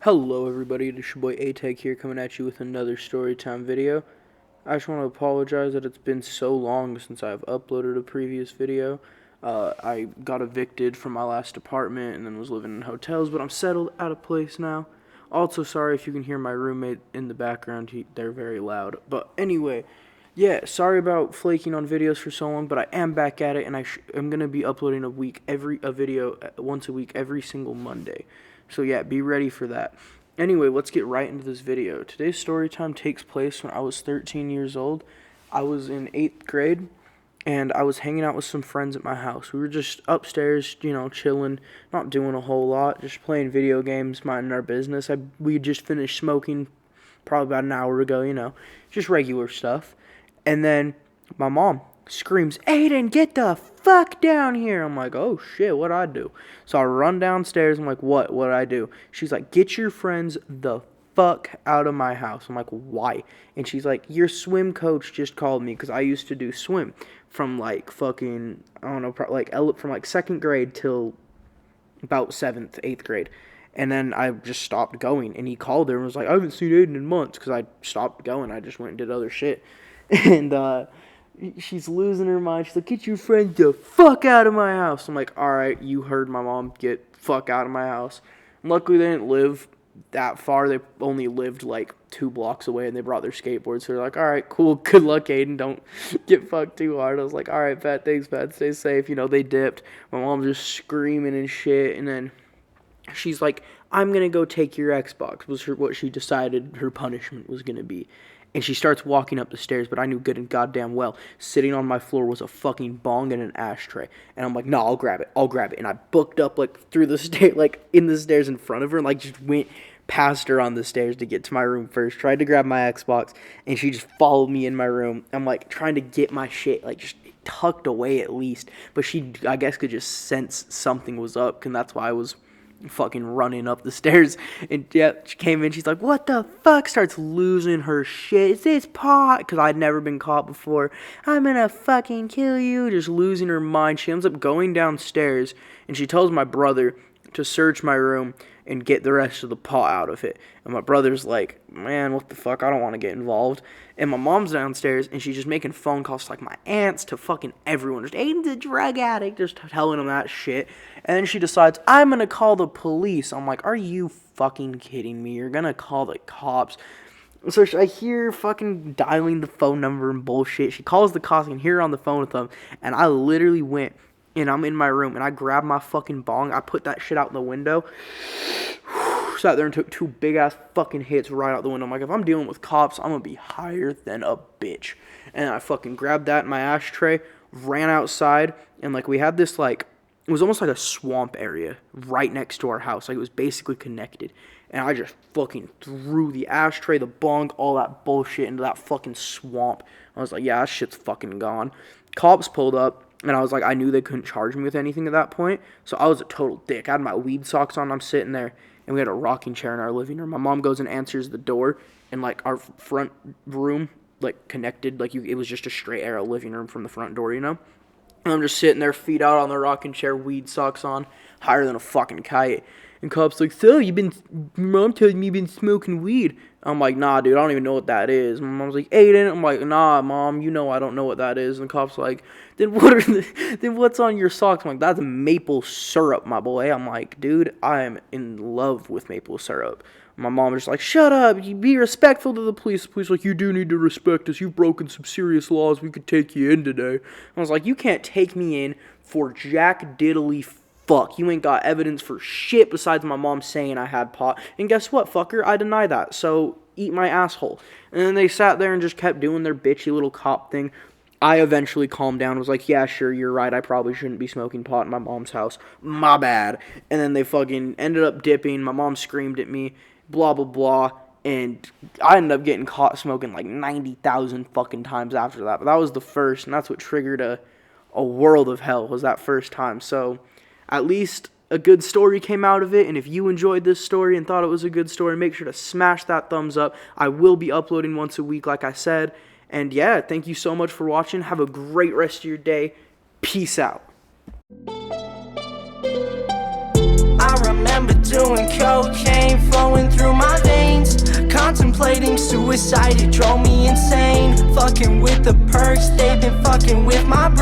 Hello everybody, it's your boy A-Tech here coming at you with another storytime video. I just want to apologize that it's been so long since I've uploaded a previous video. I got evicted from my last apartment and then was living in hotels, but I'm settled out of place now. Also, sorry if you can hear my roommate in the background, they're very loud. But anyway, yeah, sorry about flaking on videos for so long, but I am back at it, and I'm going to be uploading a video once a week every single Monday. So yeah, be ready for that. Anyway, let's get right into this video. Today's story time takes place when I was 13 years old. I was in 8th grade, and I was hanging out with some friends at my house. We were just upstairs, chilling, not doing a whole lot, just playing video games, minding our business. We just finished smoking probably about an hour ago, just regular stuff. And then my mom screams, "Aiden, get the fuck down here." I'm like, oh shit, what'd I do? So I run downstairs. I'm like, what'd I do? She's like, get your friends the fuck out of my house. I'm like, why? And she's like, your swim coach just called me, because I used to do swim from like fucking, I don't know, from like 2nd grade till about 7th, 8th grade. And then I just stopped going, and he called her and was like, I haven't seen Aiden in months, because I stopped going. I just went and did other shit. And she's losing her mind. She's like, get your friend the fuck out of my house. I'm like, alright, you heard my mom, get fuck out of my house. And luckily they didn't live that far. They only lived like 2 blocks away, and they brought their skateboards. So they're like, alright, cool, good luck, Aiden, don't get fucked too hard. I was like, alright, Pat, thanks, Pat, stay safe. They dipped. My mom's just screaming and shit, and then she's like, I'm gonna go take your Xbox, was what she decided her punishment was gonna be. And she starts walking up the stairs, but I knew good and goddamn well sitting on my floor was a fucking bong and an ashtray. And I'm like, no, I'll grab it. And I booked up like through the stairs, like in the stairs in front of her, and like just went past her on the stairs to get to my room first. Tried to grab my Xbox, and she just followed me in my room. I'm like trying to get my shit like just tucked away at least, but she, I guess, could just sense something was up, and that's why I was fucking running up the stairs. And yeah, she came in, she's like, what the fuck? Starts losing her shit. Is this pot? Because I'd never been caught before. I'm gonna fucking kill you. Just losing her mind. She ends up going downstairs, and she tells my brother to search my room and get the rest of the pot out of it. And my brother's like, man, what the fuck? I don't want to get involved. And my mom's downstairs, and she's just making phone calls to like my aunts, to fucking everyone. Just Aiden's a drug addict, just telling them that shit. And then she decides, I'm gonna call the police. I'm like, are you fucking kidding me? You're gonna call the cops? So I hear fucking dialing the phone number and bullshit. She calls the cops, and hear her on the phone with them. And I literally went, and I'm in my room, and I grabbed my fucking bong. I put that shit out the window. Sat there and took 2 big-ass fucking hits right out the window. I'm like, if I'm dealing with cops, I'm gonna be higher than a bitch. And I fucking grabbed that in my ashtray, ran outside, and like we had this like, it was almost like a swamp area right next to our house. Like it was basically connected. And I just fucking threw the ashtray, the bong, all that bullshit into that fucking swamp. I was like, yeah, that shit's fucking gone. Cops pulled up. And I was like, I knew they couldn't charge me with anything at that point. So I was a total dick. I had my weed socks on. I'm sitting there. And we had a rocking chair in our living room. My mom goes and answers the door. And, like, our front room, like, connected. Like, it was just a straight arrow living room from the front door, And I'm just sitting there, feet out on the rocking chair, weed socks on, higher than a fucking kite. And cop's like, so, your mom telling me you've been smoking weed. I'm like, nah, dude, I don't even know what that is. My mom's like, Aiden. I'm like, nah, Mom, I don't know what that is. And the cop's like, then what's on your socks? I'm like, that's maple syrup, my boy. I'm like, dude, I am in love with maple syrup. My mom was just like, shut up, you be respectful to the police. The police like, you do need to respect us. You've broken some serious laws. We could take you in today. I was like, you can't take me in for jack diddly fuck. You ain't got evidence for shit besides my mom saying I had pot. And guess what, fucker? I deny that. So eat my asshole. And then they sat there and just kept doing their bitchy little cop thing. I eventually calmed down, was like, yeah, sure, you're right. I probably shouldn't be smoking pot in my mom's house. My bad. And then they fucking ended up dipping. My mom screamed at me, blah, blah, blah. And I ended up getting caught smoking like 90,000 fucking times after that. But that was the first, and that's what triggered a world of hell, was that first time. So at least a good story came out of it, and if you enjoyed this story and thought it was a good story, make sure to smash that thumbs up. I will be uploading once a week, like I said. And yeah, thank you so much for watching. Have a great rest of your day. Peace out. I remember doing cocaine, flowing through contemplating suicide, it drove me insane. Fucking with the perks, they've been fucking with my brain.